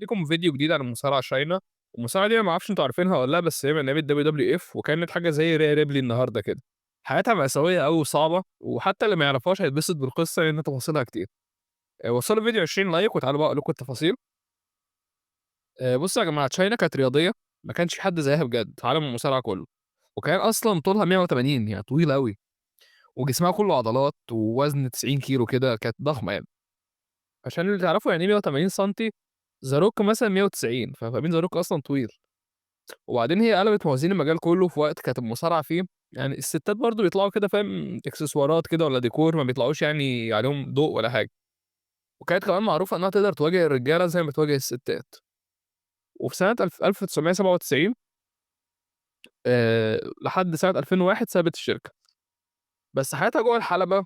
لكم فيديو جديد عن المصارعة شاينا. المصارعة دي أنا ما اعرفش انتوا عارفينها ولا لا، بس هي من ايام الدبليو دبليو اف، وكانت حاجة زي ريا ريبلي النهارده كده. حياتها مأساوية قوي وصعبة، وحتى اللي ما يعرفهاش هيتبسط بالقصة لأن تفاصيلها كتير. وصلوا الفيديو 20 لايك وتعالوا بقى اقول لكم التفاصيل. بصوا يا جماعة، شاينا كانت رياضية ما كانش في حد زيها بجد في عالم المصارعة كله. وكان أصلا طولها 180، يعني طويلة قوي. وجسمها كله عضلات ووزن 90 كيلو كده، كانت ضخمة يعني. عشان اللي تعرفوا يعني ايه 180 سنتي، زاروك مثلا 190، فاهمين زاروك أصلا طويل. وبعدين هي قلبت موازين المجال كله في وقت كانت المصارعة فيه. يعني الستات برضه بيطلعوا كده، فاهم، اكسسوارات كده ولا ديكور، ما بيطلعوش يعني عليهم ضوء ولا حاجة. وكانت كمان معروفة إنها تقدر تواجه الرجالة زي ما بتواجه الستات. وفي سنة 1997 لحد سنة 2001 سابت الشركة. بس حياتها جوه الحلبة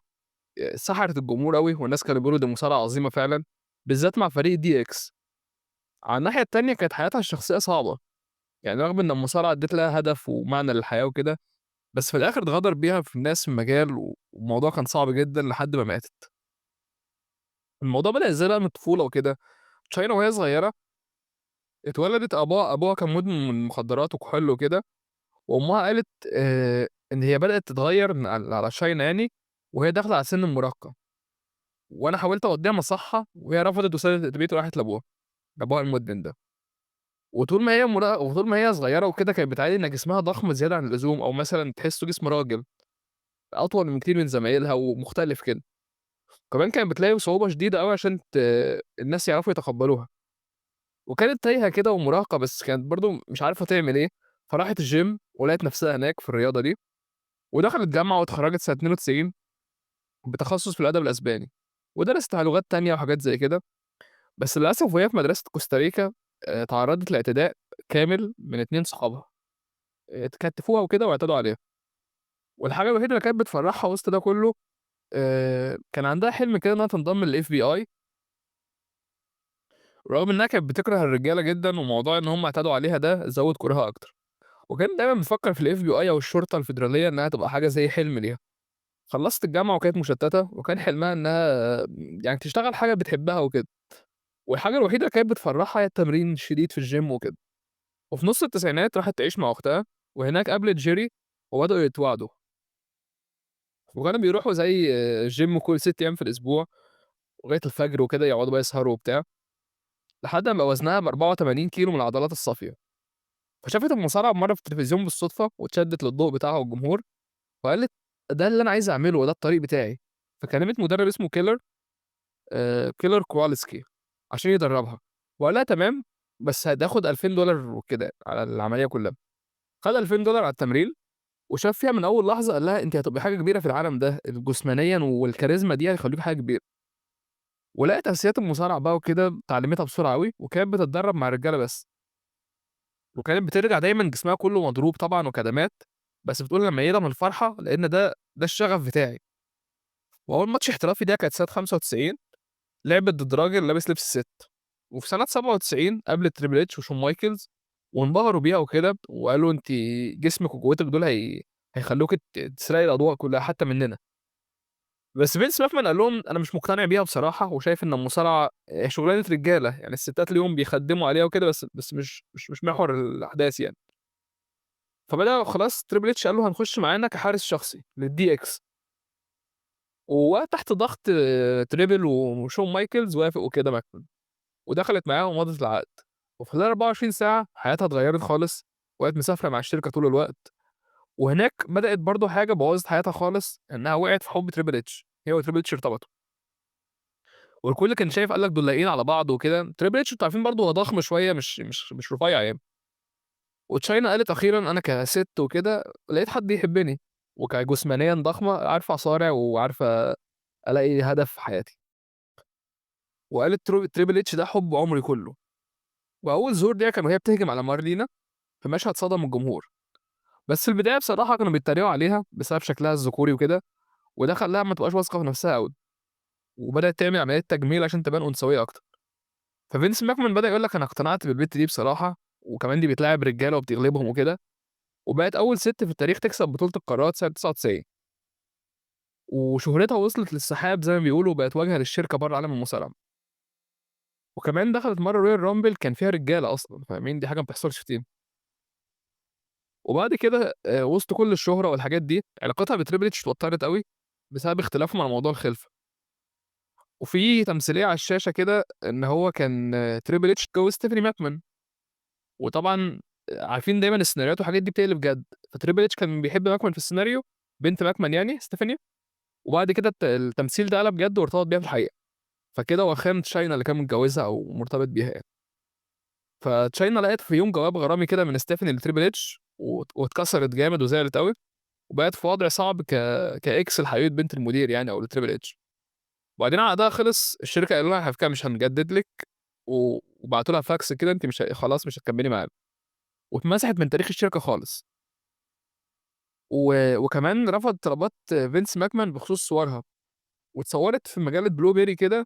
سحرت الجمهور أوي، والناس كانوا بيقولوا دي مصارعة عظيمة فعلا، بالذات مع فريق دي إكس. على الناحية التانية كانت حياتها الشخصية صعبة. يعني رغم إن المصارعة ادت لها هدف ومعنى للحياة وكده، بس في الآخر اتغدر بيها في الناس في المجال، والموضوع كان صعب جدًا لحد ما ماتت. الموضوع بدأ إزاي بقى من الطفولة وكده. تشاينا وهي صغيرة اتولدت، أبوها كان مدمن من مخدرات وكحول وكده. وأمها قالت إن هي بدأت تتغير من على شاينا يعني، وهي داخلة على سن المراهقة. وأنا حاولت أوديها مصحة وهي رفضت وسابت البيت وراحت لأبوها المدمن ده. وطول ما هي صغيرة وكده كانت بتعاني إن جسمها ضخم زيادة عن اللزوم، أو مثلًا تحسه جسم راجل، أطول من كتير من زمايلها ومختلف كده. كمان كانت بتلاقي صعوبة شديدة أوي عشان الناس يعرفوا يتقبّلوها. وكانت تايهة كده ومراهقة، بس كانت برضه مش عارفة تعمل إيه. فراحت الgym ولقت نفسها هناك في الرياضة دي، ودخلت جامعة واتخرّجت سنة 92 بتخصُّص في الأدب الأسباني. ودرست لغات تانية وحاجات زي كده. بس للأسف وهي في مدرسة كوستاريكا اتعرّضت لاعتداء كامل من 2 صحابها. كتّفوها وكده واعتدوا عليها. والحاجة الوحيدة اللي كانت بتفرّحها وسط ده كُلّه، كان عندها حلم كده إنها تنضم للFBI، رغم إنها كانت بتكره الرجالة جدًا، وموضوع إن هم اعتدوا عليها ده زوّد كرهها أكتر. وكانت دايمًا بتفكّر في الFBI أو الشرطة الفيدرالية إنها تبقى حاجة زي حلم ليها. خلّصت الجامعة وكانت مشتتة، وكان حلمها إنها يعني تشتغل حاجة بتحبها وكده. والحاجة الوحيدة اللي كانت بتفرّحها هي التمرين الشديد في الgym وكده. وفي نُص التسعينات راحت تعيش مع أختها، وهناك قابلت جيري وبدأوا يتواعدوا. وكانوا بيروحوا زي gym كل 6 أيام في الأسبوع لغاية الفجر وكده، يقعدوا بقى يسهروا وبتاع، لحد ما بقى وزنها ب84 كيلو من العضلات الصافية. فشافت المصارعة مرّة في التلفزيون بالصدفة واتشدّت للضوء بتاعها والجمهور، وقالت ده اللي أنا عايزة أعمله وده الطريق بتاعي. فكلمت مدرب اسمه كيلر كوالسكي عشان يدربها. وقال لها تمام، بس هتاخد $2000 وكده على العملية كلها. خد $2000 على التمرين، وشاف فيها من أول لحظة قال لها أنتِ هتبقي حاجة كبيرة في العالم ده، جسمانيًا والكاريزما دي هيخلّوكِ حاجة كبيرة. ولقت أساسيات المصارعة بقى وكده، اتعلمتها بسرعة أوي، وكانت بتتدرب مع الرجالة بس. وكانت بترجع دايمًا جسمها كله مضروب طبعًا وكدمات، بس بتقول أنا ميّتة من الفرحة لإن ده الشغف بتاعي. وأول ماتش احترافي ليها كانت سنة 95، لعبت ضد راجل لابس لبس ست. وفي سنة 97 قابلت تريبل اتش وشون مايكلز، وانبهروا بيها وكده، وقالوا أنتِ جسمِك وقوتِك دول هيخلّوكِ تسرقي الأضواء كلها حتى مننا. بس فينس ماكمان قال لهم أنا مش مقتنع بيها بصراحة، وشايف إن المصارعة شغلانة رجالة، يعني الستات ليهم بيخدموا عليها وكده، بس مش محور الأحداث يعني. فبدأ خلاص تريبل اتش قال له هنخش معانا كحارس شخصي للDX. ووقع تحت ضغط تريبل وشون مايكلز، وافق وكده ماكمان، ودخلت معاه ومضت العقد. وفي خلال 24 ساعة حياتها اتغيّرت خالص، وبقت مسافرة مع الشركة طول الوقت. وهناك بدأت برضه حاجة بوّظت حياتها خالص، إنها وقعت في حُب تريبل اتش، هي وتريبل اتش ارتبطوا. والكل كان شايف قال لك دول لايقين على بعض وكده. تريبل اتش أنتم عارفين برضه هو ضخم شوية، مش رفيع يعني. وتشاينا قالت أخيرًا أنا كسِت وكده لقيت حد يحبني، وكجسمانيًا ضخمة عارفة أصارع وعارفة ألاقي هدف في حياتي. وقالت تريبل اتش ده حُب عمري كله. وأول ظهور ليها كان وهي بتهجم على مارلينا في مشهد صدم الجمهور. بس في البداية بصراحة كانوا بيتريقوا عليها بسبب شكلها الذكوري وكده، وده خلاها ما تبقاش واثقة في نفسها أوي، وبدأت تعمل عمليات تجميل عشان تبان أنثوية أكتر. ففينس ماكمان بدأ يقول لك أنا اقتنعت بالبت دي بصراحة، وكمان دي بتلاعب رجالة وبتغلبهم وكده. وبقت أول ست في التاريخ تكسب بطولة القارات سنة 99. وشهرتها وصلت للسحاب زي ما بيقولوا، وبقت واجهة للشركة بره عالم المصارعة. وكمان دخلت مرّة Royal Rumble كان فيها رجالة أصلًا، فاهمين؟ دي حاجة ما بتحصلش في team. وبعد كده وسط كل الشهرة والحاجات دي، علاقتها بTriple H اتوتّرت أوي بسبب اختلافهم على موضوع الخِلفة. وفي تمثيلية على الشاشة كده إن هو كان Triple H اتجوّز Stephanie McMahon، وطبعًا عارفين دايمًا السيناريوهات والحاجات دي بتقلب جد، فTriple H كان بيحب McMahon في السيناريو، بنت McMahon يعني Stephanie، وبعد كده التمثيل ده قلب جد وارتبط بيها في الحقيقة، فكده هو خان Chyna اللي كان متجوّزها أو مرتبط بيها يعني. فChyna لقت في يوم جواب غرامي كده من Stephanie لTriple H واتكسرت جامد وزعلت أوي، وبقت في وضع صعب كإكس لحبيبة بنت المدير يعني أو لTriple H. وبعدين عقدها خلص، الشركة قالوا لها على فكرة مش هنجدد لِك، وبعتوا لها فاكس كده أنتِ مش خلاص مش هتكمّلي معانا، واتمسحت من تاريخ الشركة خالص. وكمان رفض طلبات فينس ماكمان بخصوص صورها، واتصوّرت في مجلة بلوبيري كده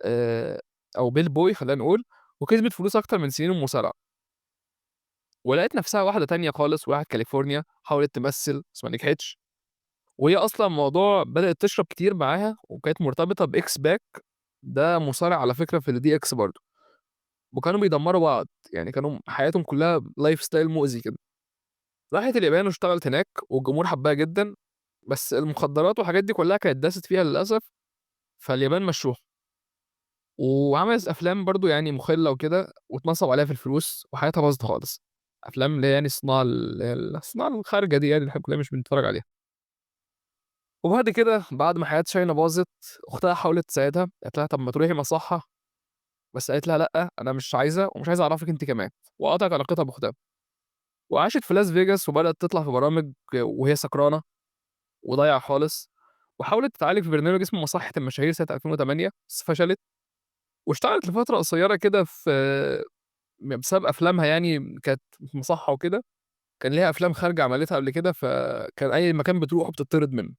آآ أو بيل بوي خلّينا نقول، وكسبت فلوس أكتر من سنين المصارعة، ولقت نفسها واحدة تانية خالص وراحت كاليفورنيا، حاولت تمثّل بس ما نجحتش، وهي أصلًا الموضوع بدأت تشرب كتير معاها وكانت مرتبطة بإكس باك، ده مصارع على فكرة في الDX برضه، وكانوا بيدمّروا بعض، يعني كانوا حياتهم كلّها lifestyle مؤذي كده. راحت اليابان واشتغلت هناك والجمهور حبّها جدًا، بس المخدرات والحاجات دي كلّها كانت داست فيها للأسف، فاليابان مشّوها. وعملت أفلام برضه يعني مُخِلّة وكده، واتنصب عليها في الفلوس، وحياتها باظت خالص. أفلام اللي هي يعني الصناعة اللي هي الصناعة الخارجة دي يعني اللي إحنا كلنا مش بنتفرّج عليها. وبعد كده بعد ما حياة شاينا باظت، أختها حاولت تساعدها، قالت لها: "طب ما تروحي مصحة." بس قالت لها: "لأ، أنا مش عايزة ومش عايزة أعرفِك أنتِ كمان." وقطعت علاقتها بأختها. وعاشت في لاس فيجاس وبدأت تطلع في برامج وهي سكرانة وضايعة خالص، وحاولت تتعالج في برنامج اسمه مصحة المشاهير سنة 2008 بس فشلت، واشتغلت لفترة قصيّرة كده بسبب أفلامها يعني كانت في مصحة وكده، كان ليها أفلام خارجة عملتها قبل كده، فكان أي مكان بتروحه بتطرد منه.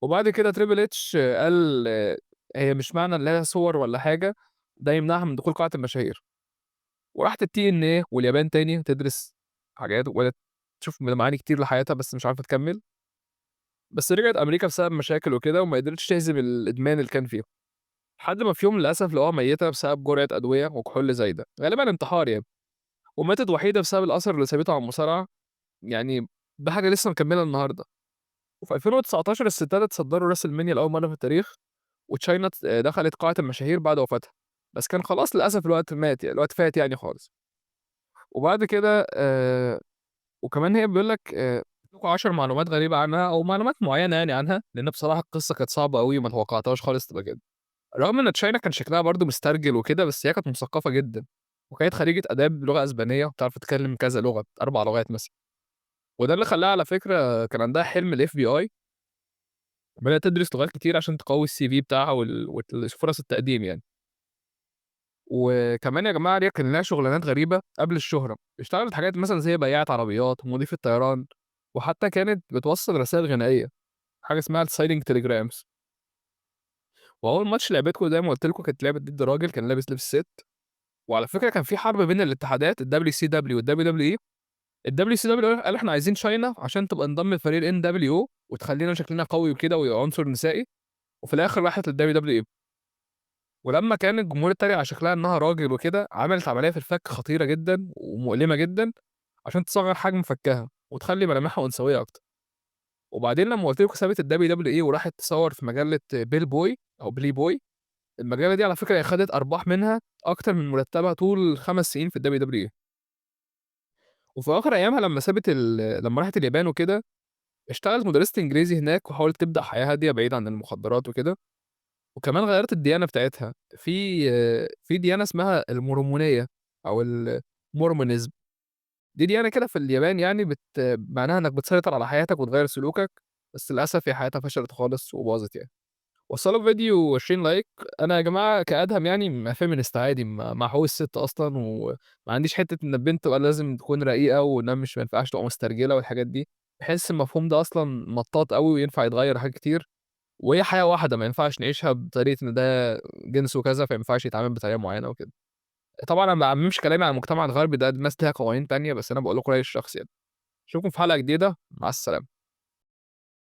وبعد كده Triple H قال هي مش معنى إن لها صور والّا حاجة، ده يمنعها من دخول قاعة المشاهير، وراحت الTNA واليابان تاني تدرس حاجات وبدأت تشوف معاني كتير لحياتها بس مش عارفة تكمّل، بس رجعت أمريكا بسبب مشاكل وكده وما قدرتش تهزم الإدمان اللي كان فيها، لحد ما في يوم للأسف لقوها ميتة بسبب جرعة أدوية وكحول زايدة، غالبًا انتحار يعني، وماتت وحيدة بسبب الأثر اللي سابته على المصارعة، يعني ده حاجة لسه مكمّلة النهارده. وفي 2019 الستات اتصدّروا WrestleMania لأول مرّة في التاريخ، وChyna دخلت قاعة المشاهير بعد وفاتها، بس كان خلاص للأسف الوقت مات يعني الوقت فات يعني خالص. وبعد كده وكمان هي بيقول لك لكم 10 معلومات غريبة عنها أو معلومات معيّنة يعني عنها، لإن بصراحة القصة كانت صعبة أوي وما توقعتهاش خالص تبقى كده. رغم إن Chyna كان شكلها برضه مسترجل وكده، بس هي كانت مثقفة جدًا، وكانت خريجة آداب لغة أسبانية وبتعرف تتكلم كذا لغة، 4 لغات مثلًا، وده اللي خلّاها على فكرة كان عندها حلم الFBI، بدأت تدرس لغات كتير عشان تقوي الCV بتاعها فرص التقديم يعني. وكمان يا جماعة ديّة كان ليها شغلانات غريبة قبل الشهرة، اشتغلت حاجات مثلًا زي بياعة عربيات ومضيفة طيران، وحتى كانت بتوصّل رسايل غنائية، حاجة اسمها الsigning telegrams. وأول ماتش لعبته زي ما قُلت لكم كانت لعبت ضد راجل كان لابس لبس ست، وعلى فكرة كان في حرب بين الاتحادات الWCW والWWE، الWCW قالوا إحنا عايزين Chyna عشان تبقى انضم لفريق الNWO وتخلّينا شكلنا قوي وكده وعنصر نسائي، وفي الآخر راحت للWWE. ولمّا كان الجمهور اتريق على شكلها إنها راجل وكده، عملت عملية في الفك خطيرة جدًا ومؤلمة جدًا عشان تصغّر حجم فكّها وتخلّي ملامحها أنثوية أكتر. وبعدين لمّا قُلت لكم سابت الWWE وراحت تصوّر في مجلة Playboy أو Playboy، المجلة دي على فكرة هي خدت أرباح منها أكتر من مرتبها طول 5 سنين في الWWE. وفي آخر أيامها لمّا راحت اليابان وكده، اشتغلت مدرسة إنجليزي هناك وحاولت تبدأ حياة هادية بعيد عن المخدرات وكده، وكمان غيّرت الديانة بتاعتها، في ديانة اسمها المورمونية أو الMormonism، دي ديانة كده في اليابان يعني معناها إنك بتسيطر على حياتك وتغيّر سلوكك، بس للأسف هي حياتها فشلت خالص وباظت يعني. وصّلوا الفيديو 20 لايك، أنا يا جماعة كأدهم يعني feminist عادي مع حقوق الست أصلًا، وما عنديش حتّة إن البنت تبقى لازم تكون رقيقة وإنها مش ما ينفعش تبقى مسترجلة والحاجات دي، باحس المفهوم ده أصلًا مطاط أوي وينفع يتغيّر حاجات كتير. وهي حياة واحدة ما ينفعش نعيشها بطريقة إن ده جنسه كذا، فما ينفعش يتعامل بطريقة معيّنة وكده. طبعًا أنا ما باعممش كلامي على المجتمع الغربي ده، الناس ليها قوانين تانية، بس أنا باقول لكم رأيي الشخصي يعني. أشوفكم في حلقة جديدة، مع السلامة.